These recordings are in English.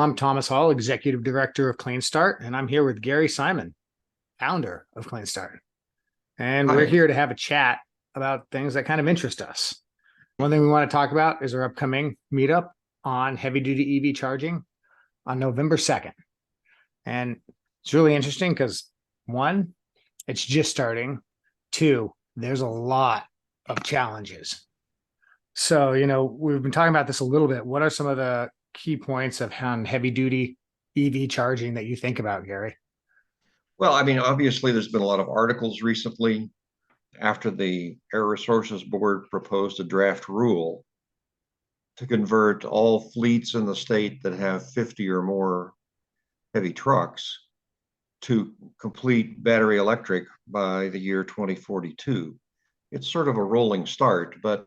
I'm Thomas Hall, Executive Director of CleanStart, and I'm here with Gary Simon, founder of CleanStart. And we're Hi. here to have a chat about things that kind of interest us. One thing we want to talk about is our upcoming meetup on heavy duty EV charging on November 2nd. And it's really interesting because one, it's just starting. Two, there's a lot of challenges. So, we've been talking about this a little bit. What are some of the key points of on heavy duty EV charging that you think about, Gary? Well, I mean, obviously, there's been a lot of articles recently after the Air Resources Board proposed a draft rule to convert all fleets in the state that have 50 or more heavy trucks to complete battery electric by the year 2042. It's sort of a rolling start, but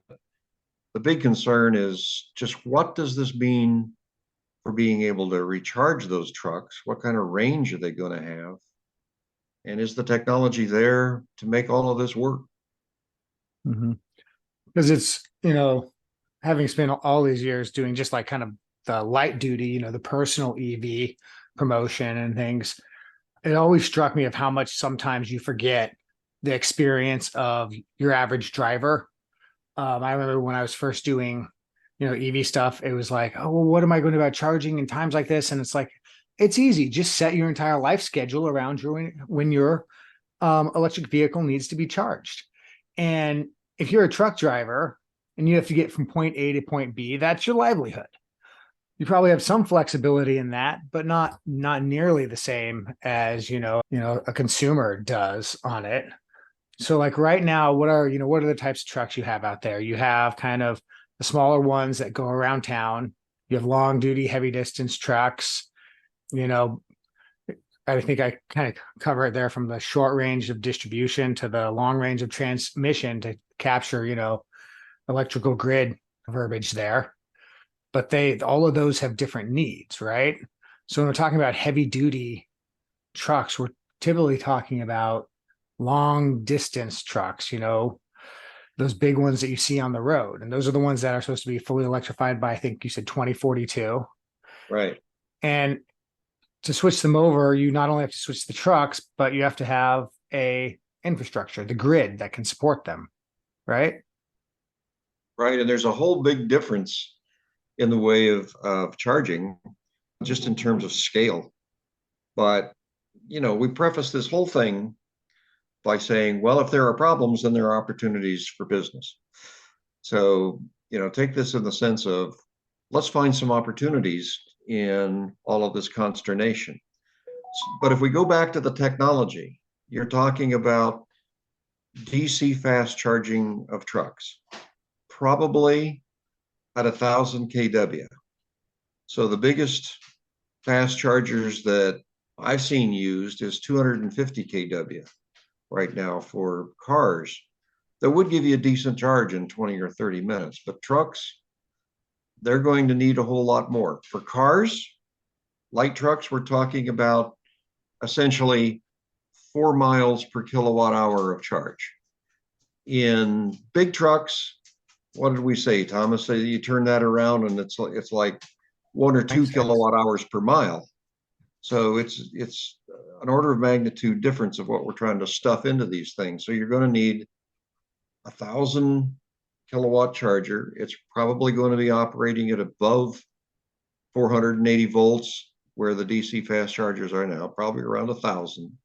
the big concern is just what does this mean for being able to recharge those trucks? What kind of range are they going to have? And is the technology there to make all of this work? Mhm. Because it's, having spent all these years doing just like kind of the light duty, the personal EV promotion and things, it always struck me of how much sometimes you forget the experience of your average driver. I remember when I was first doing, EV stuff, it was like, oh, well, what am I going to do about charging in times like this? And it's like, it's easy. Just set your entire life schedule around when your electric vehicle needs to be charged. And if you're a truck driver and you have to get from point A to point B, that's your livelihood. You probably have some flexibility in that, but not nearly the same as a consumer does on it. So like right now, what are the types of trucks you have out there? You have kind of the smaller ones that go around town. You have long duty, heavy distance trucks. You know, I think I kind of cover it there from the short range of distribution to the long range of transmission to capture, electrical grid verbiage there. But all of those have different needs, right? So when we're talking about heavy duty trucks, we're typically talking about long distance trucks, those big ones that you see on the road. And those are the ones that are supposed to be fully electrified by, I think you said 2042. Right. And to switch them over, you not only have to switch the trucks, but you have to have a infrastructure, the grid that can support them, right? Right. And there's a whole big difference in the way of charging, just in terms of scale. But, we preface this whole thing by saying, well, if there are problems, then there are opportunities for business. So, take this in the sense of let's find some opportunities in all of this consternation. But if we go back to the technology, you're talking about DC fast charging of trucks, probably at 1,000 kW. So the biggest fast chargers that I've seen used is 250 kW right now for cars. That would give you a decent charge in 20 or 30 minutes. But trucks, they're going to need a whole lot more. For cars, light trucks, we're talking about essentially 4 miles per kilowatt hour of charge. In big trucks, what did we say, Thomas? Say you turn that around and it's like 1 or 2 kilowatt hours per mile. So it's an order of magnitude difference of what we're trying to stuff into these things. So you're going to need 1,000 kilowatt charger. It's probably going to be operating at above 480 volts, where the DC fast chargers are now, probably around 1,000.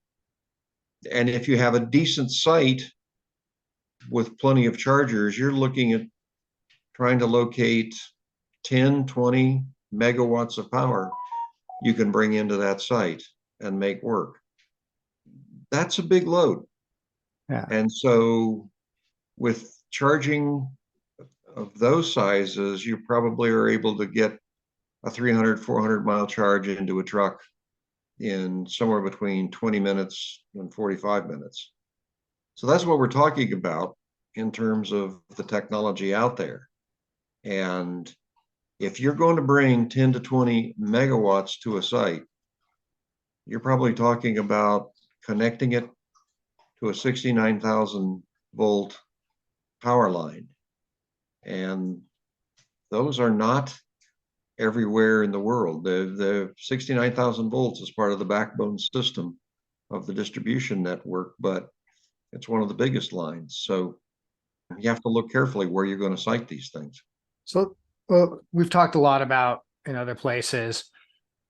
And if you have a decent site with plenty of chargers, you're looking at trying to locate 10, 20 megawatts of power you can bring into that site and make work. That's a big load. Yeah. And so with charging of those sizes, you probably are able to get a 300, 400 mile charge into a truck in somewhere between 20 minutes and 45 minutes. So that's what we're talking about in terms of the technology out there. And if you're going to bring 10 to 20 megawatts to a site, you're probably talking about connecting it to a 69,000 volt power line. And those are not everywhere in the world. The 69,000 volts is part of the backbone system of the distribution network, but it's one of the biggest lines. So you have to look carefully where you're going to site these things. So, well, we've talked a lot about in other places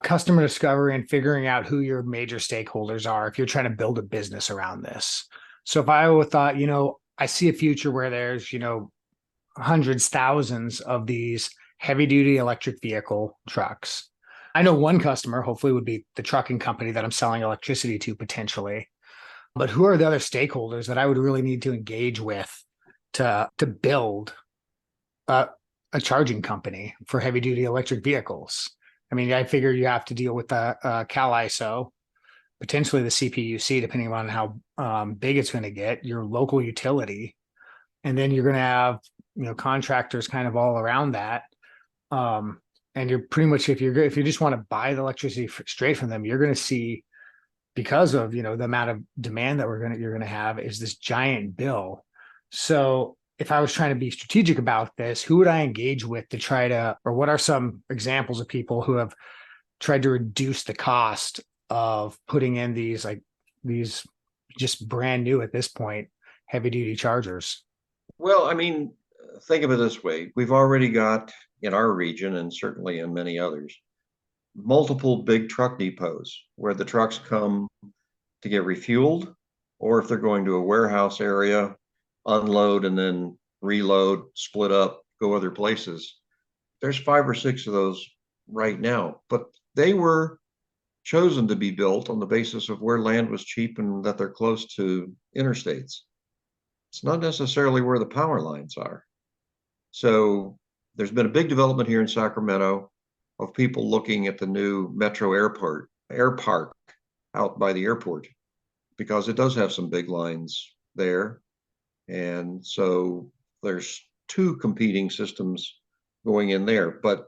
customer discovery and figuring out who your major stakeholders are if you're trying to build a business around this. So if I would thought, I see a future where there's, hundreds, thousands of these heavy duty electric vehicle trucks. I know one customer, hopefully, would be the trucking company that I'm selling electricity to potentially. But who are the other stakeholders that I would really need to engage with to build a, a charging company for heavy duty electric vehicles? I mean, I figure you have to deal with the Cal ISO, potentially the CPUC, depending on how big it's going to get, your local utility, and then you're going to have contractors kind of all around that. And you're pretty much if you just want to buy the electricity straight from them, you're going to see, because of the amount of demand that you're going to have, is this giant bill. So if I was trying to be strategic about this, who would I engage with to try to, or what are some examples of people who have tried to reduce the cost of putting in these just brand new at this point heavy duty chargers? Well, I mean, think of it this way. We've already got in our region, and certainly in many others, multiple big truck depots where the trucks come to get refueled, or if they're going to a warehouse area, unload and then reload, split up, go other places. There's 5 or 6 of those right now, but they were chosen to be built on the basis of where land was cheap and that they're close to interstates. It's not necessarily where the power lines are. So there's been a big development here in Sacramento of people looking at the new Metro air park out by the airport, because it does have some big lines there. And so there's 2 competing systems going in there. But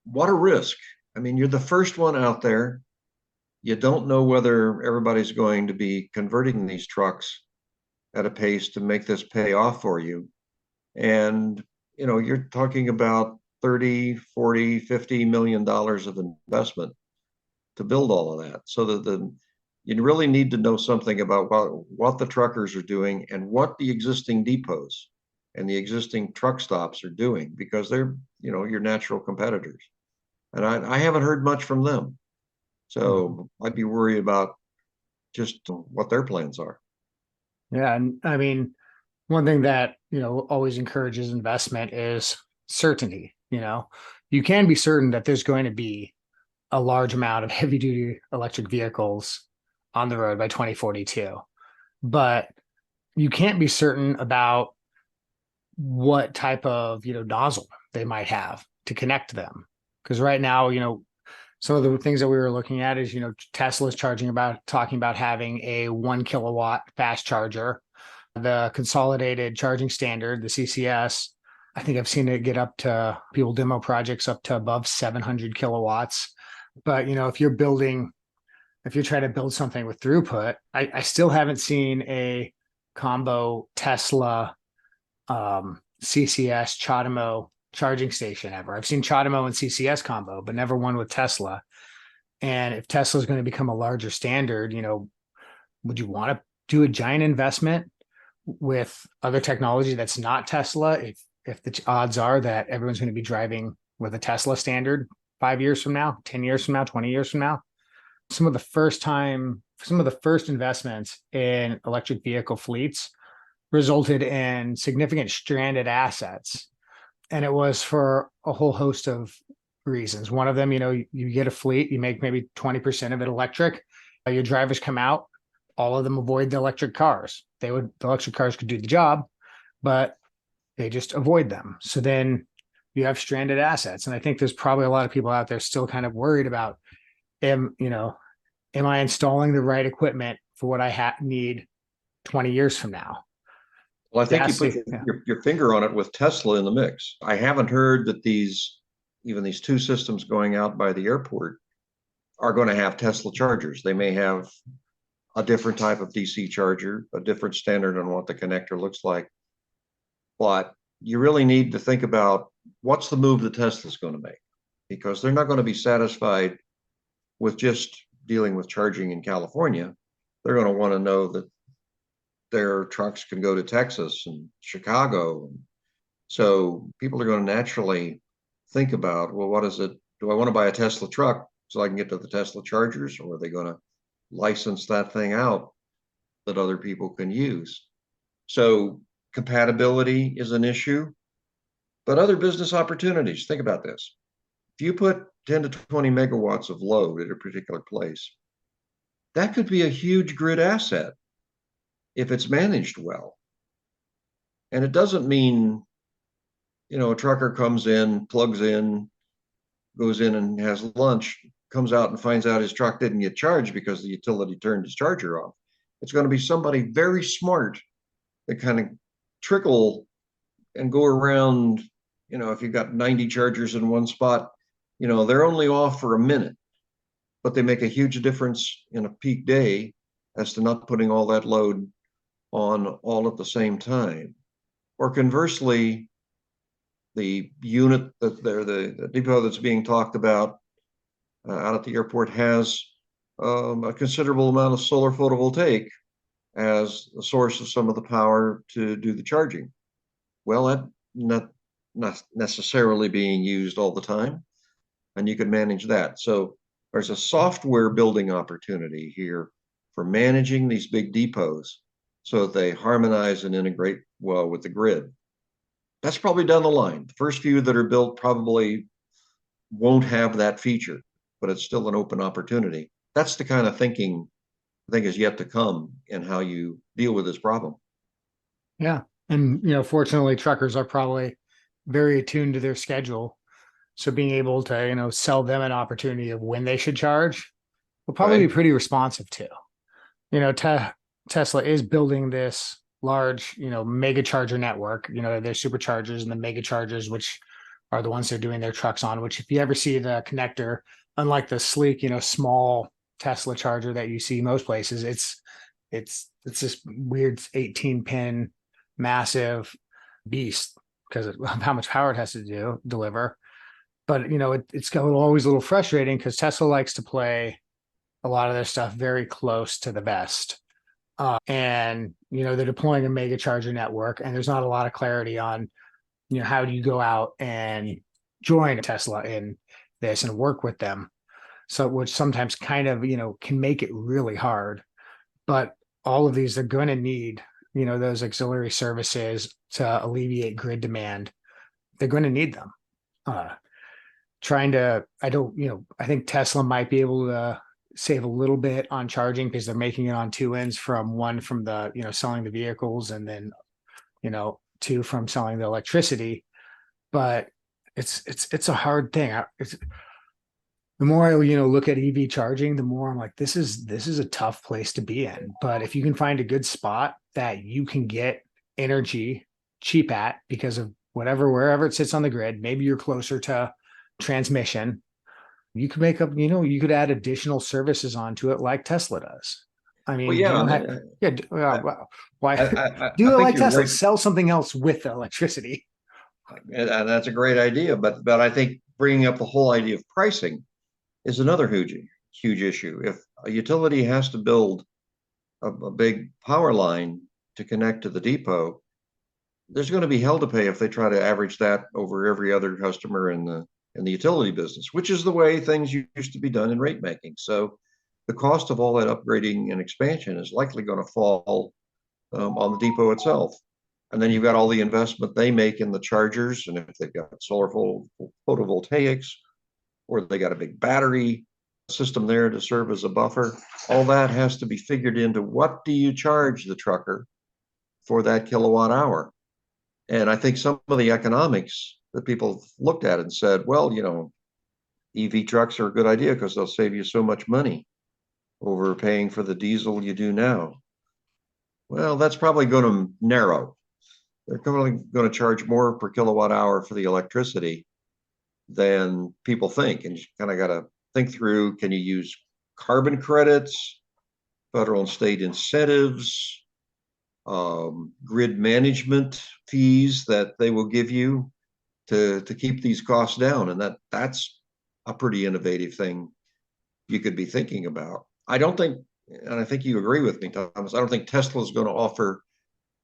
what a risk. I mean, you're the first one out there. You don't know whether everybody's going to be converting these trucks at a pace to make this pay off for you. And, you're talking about 30, 40, $50 million of investment to build all of that. So that you really need to know something about what the truckers are doing and what the existing depots and the existing truck stops are doing, because they're, your natural competitors. And I haven't heard much from them. So I'd be worried about just what their plans are. Yeah, and I mean, one thing that always encourages investment is certainty. You can be certain that there's going to be a large amount of heavy duty electric vehicles on the road by 2042, but you can't be certain about what type of nozzle they might have to connect them, because right now some of the things that we were looking at is Tesla's talking about having a 1 kilowatt fast charger. The consolidated charging standard, the CCS, I think I've seen it get up to, people demo projects up to above 700 kilowatts. But if you're trying to build something with throughput, I still haven't seen a combo Tesla CCS CHAdeMO charging station ever. I've seen CHAdeMO and CCS combo, but never one with Tesla. And if Tesla is going to become a larger standard, would you want to do a giant investment with other technology that's not Tesla if the odds are that everyone's going to be driving with a Tesla standard 5 years from now, 10 years from now, 20 years from now? Some of the first investments in electric vehicle fleets resulted in significant stranded assets. And it was for a whole host of reasons. One of them, you get a fleet, you make maybe 20% of it electric. Your drivers come out, all of them avoid the electric cars. The electric cars could do the job, but they just avoid them. So then you have stranded assets. And I think there's probably a lot of people out there still kind of worried about, am I installing the right equipment for what I need 20 years from now? Well, I think you put Yeah. your finger on it with Tesla in the mix. I haven't heard that even these 2 systems going out by the airport are going to have Tesla chargers. They may have a different type of DC charger, a different standard on what the connector looks like. But you really need to think about what's the move that Tesla's going to make? Because they're not going to be satisfied with just dealing with charging in California. They're going to want to know that their trucks can go to Texas and Chicago. So people are going to naturally think about, well, what is it? Do I want to buy a Tesla truck so I can get to the Tesla chargers, or are they going to license that thing out that other people can use? So compatibility is an issue, but other business opportunities. Think about this. If you put 10 to 20 megawatts of load at a particular place, that could be a huge grid asset if it's managed well. And it doesn't mean, a trucker comes in, plugs in, goes in and has lunch, comes out and finds out his truck didn't get charged because the utility turned his charger off. It's going to be somebody very smart that kind of trickle and go around. If you've got 90 chargers in one spot, they're only off for a minute, but they make a huge difference in a peak day as to not putting all that load on all at the same time. Or conversely, the unit that the depot that's being talked about out at the airport has a considerable amount of solar photovoltaic as the source of some of the power to do the charging. Well, that not necessarily being used all the time, and you can manage that. So there's a software building opportunity here for managing these big depots so that they harmonize and integrate well with the grid. That's probably down the line. The first few that are built probably won't have that feature, but it's still an open opportunity. That's the kind of thinking I think is yet to come in how you deal with this problem. Yeah. And, fortunately, truckers are probably very attuned to their schedule. So being able to, sell them an opportunity of when they should charge will probably be Right. pretty responsive too. Tesla is building this large, mega charger network. There's superchargers and the mega chargers, which are the ones they're doing their trucks on, which if you ever see the connector, unlike the sleek, small Tesla charger that you see most places, it's this weird 18 pin massive beast because of how much power it has to deliver. But it's always a little frustrating because Tesla likes to play a lot of their stuff very close to the vest. And they're deploying a mega charger network, and there's not a lot of clarity on how do you go out and join Tesla in this and work with them. So which sometimes kind of can make it really hard. But all of these are going to need those auxiliary services to alleviate grid demand. They're going to need them. Uh, I think Tesla might be able to save a little bit on charging because they're making it on two ends, from one from the selling the vehicles, and then two from selling the electricity. But it's a hard thing. The more I look at EV charging, the more I'm like, this is a tough place to be in. But if you can find a good spot that you can get energy cheap at because of wherever it sits on the grid, maybe you're closer to transmission, you could make up, you could add additional services onto it like Tesla does. I Well, mean, you yeah, don't have, yeah, I, why I do it think like you're Tesla? right, Sell something else with the electricity. and that's a great idea. But I think bringing up the whole idea of pricing is another huge issue. If a utility has to build a big power line to connect to the depot, there's going to be hell to pay if they try to average that over every other customer in the utility business, which is the way things used to be done in rate making. So the cost of all that upgrading and expansion is likely going to fall on the depot itself. And then you've got all the investment they make in the chargers, and if they've got solar photovoltaics, or they got a big battery system there to serve as a buffer, all that has to be figured into what do you charge the trucker for that kilowatt hour. And I think some of the economics that people looked at and said, well, EV trucks are a good idea because they'll save you so much money over paying for the diesel you do now. Well, that's probably going to narrow. They're probably going to charge more per kilowatt hour for the electricity than people think. And you kind of got to think through, can you use carbon credits, federal and state incentives, grid management fees that they will give you to keep these costs down. And that's a pretty innovative thing you could be thinking about. I don't think, and I think you agree with me, Thomas, I don't think Tesla's going to offer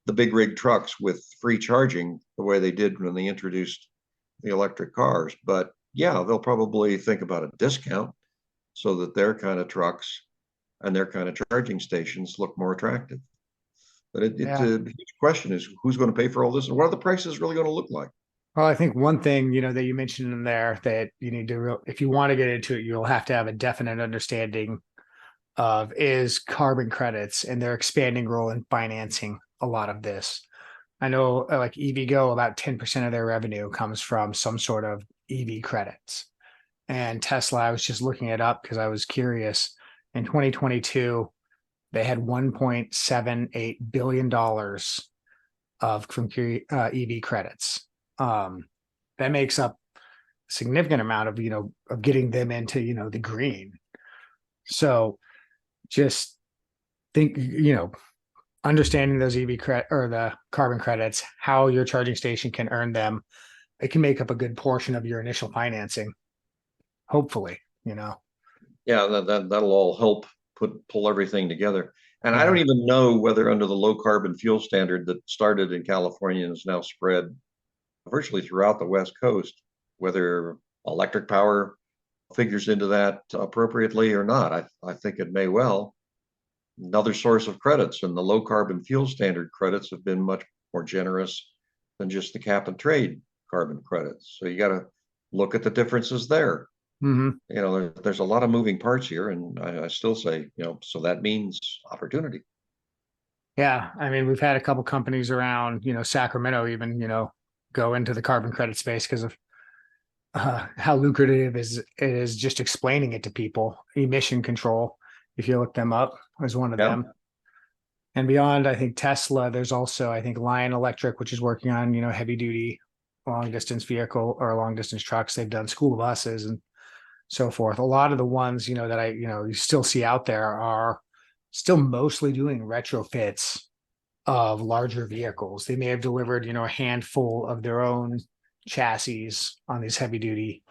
the big rig trucks with free charging the way they did when they introduced the electric cars. But yeah, they'll probably think about a discount so that their kind of trucks and their kind of charging stations look more attractive. But it's Yeah. a huge question is who's going to pay for all this and what are the prices really going to look like? Well, I think one thing, that you mentioned in there that you need to, if you want to get into it, you'll have to have a definite understanding of is carbon credits and their expanding role in financing a lot of this. I know like EVgo, about 10% of their revenue comes from some sort of EV credits. And Tesla, I was just looking it up because I was curious. In 2022, they had $1.78 billion from EV credits. That makes up a significant amount of, of getting them into, the green. So just think, understanding those EV credit or the carbon credits, how your charging station can earn them, it can make up a good portion of your initial financing. Hopefully. Yeah, that'll all help pull everything together. And I don't Yeah. even know whether under the low carbon fuel standard that started in California and is now spread virtually throughout the West Coast, whether electric power figures into that appropriately or not. I think it may well. Another source of credits, and the low carbon fuel standard credits have been much more generous than just the cap and trade carbon credits. So you got to look at the differences there. Hmm. There's a lot of moving parts here, and I still say, so that means opportunity. Yeah. I mean, we've had a couple companies around, Sacramento even, go into the carbon credit space because of how lucrative it is just explaining it to people. Emission control, if you look them up, is one of Yeah, them. And beyond, I think Tesla, there's also, I think Lion Electric, which is working on, heavy duty long distance vehicle or long distance trucks. They've done school buses and so forth. A lot of the ones, that you still see out there are still mostly doing retrofits of larger vehicles. They may have delivered, a handful of their own chassis on these heavy duty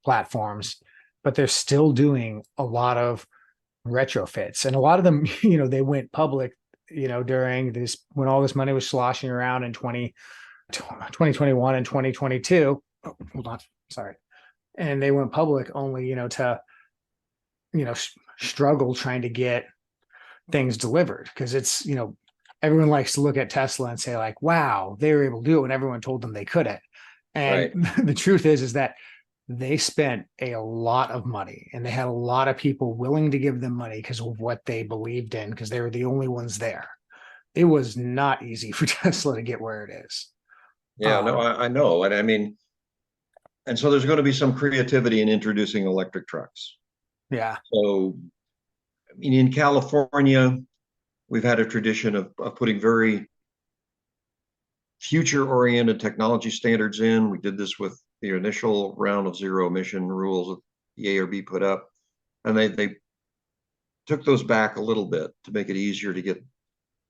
platforms, but they're still doing a lot of retrofits. And a lot of them, they went public, during this when all this money was sloshing around in 2021 and 2022. Oh, hold on. Sorry. And they went public only, to, struggle trying to get things delivered because it's, everyone likes to look at Tesla and say like, wow, they were able to do it when everyone told them they couldn't. And right. the truth is that they spent a lot of money and they had a lot of people willing to give them money because of what they believed in, because they were the only ones there. It was not easy for Tesla to get where it is. Yeah, no, I know. And I mean, and so there's going to be some creativity in introducing electric trucks. Yeah. So, I mean, in California, we've had a tradition of putting very future-oriented technology standards in. We did this with the initial round of zero emission rules that the ARB put up, and they took those back a little bit to make it easier to get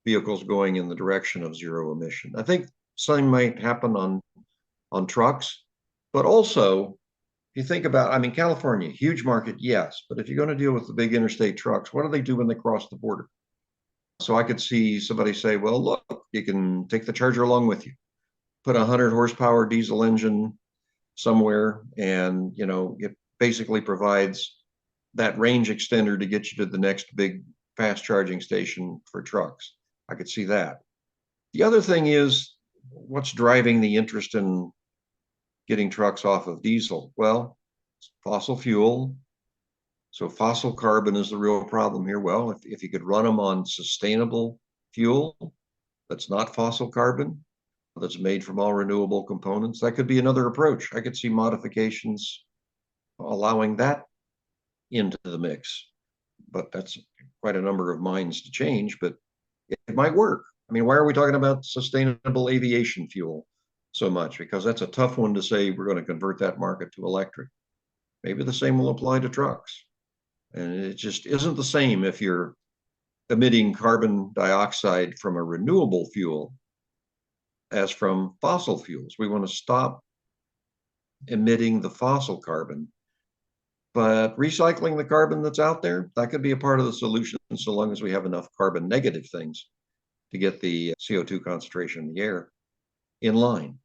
vehicles going in the direction of zero emission. I think something might happen on trucks, but also if you think about, I mean, California, huge market, yes, but if you're going to deal with the big interstate trucks, what do they do when they cross the border? So I could see somebody say, well, look, you can take the charger along with you, put a 100 horsepower diesel engine somewhere, and it basically provides that range extender to get you to the next big fast charging station for trucks. I could see that. The other thing is what's driving the interest in getting trucks off of diesel? Well, fossil fuel. So fossil carbon is the real problem here. Well, if you could run them on sustainable fuel that's not fossil carbon, that's made from all renewable components, that could be another approach. I could see modifications allowing that into the mix, but that's quite a number of minds to change, but it might work. I mean, why are we talking about sustainable aviation fuel so much? Because that's a tough one to say we're going to convert that market to electric. Maybe the same will apply to trucks. And it just isn't the same if you're emitting carbon dioxide from a renewable fuel as from fossil fuels. We want to stop emitting the fossil carbon. But recycling the carbon that's out there, that could be a part of the solution so long as we have enough carbon negative things to get the CO2 concentration in the air in line.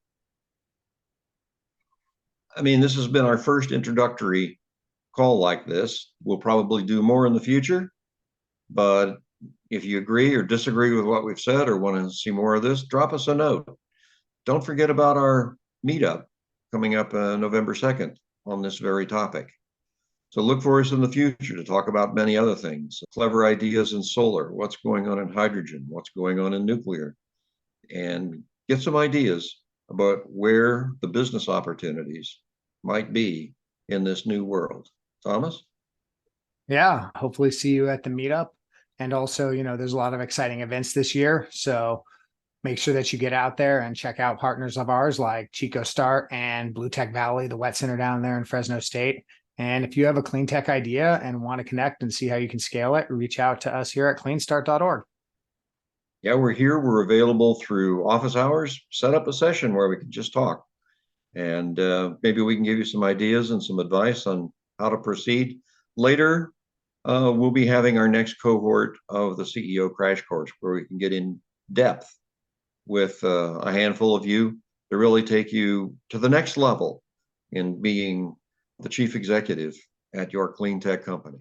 I mean, this has been our first introductory call like this. We'll probably do more in the future, but if you agree or disagree with what we've said or want to see more of this, drop us a note. Don't forget about our meetup coming up November 2nd on this very topic. So look for us in the future to talk about many other things, clever ideas in solar, what's going on in hydrogen, what's going on in nuclear, and get some ideas about where the business opportunities might be in this new world. Thomas? Yeah, hopefully see you at the meetup. And also, there's a lot of exciting events this year. So make sure that you get out there and check out partners of ours like CleanStart and Blue Tech Valley, the wet center down there in Fresno State. And if you have a clean tech idea and want to connect and see how you can scale it, reach out to us here at cleanstart.org. Yeah, we're here. We're available through office hours. Set up a session where we can just talk. And maybe we can give you some ideas and some advice on how to proceed. Later, we'll be having our next cohort of the CEO Crash Course where we can get in depth with a handful of you to really take you to the next level in being the chief executive at your clean tech company.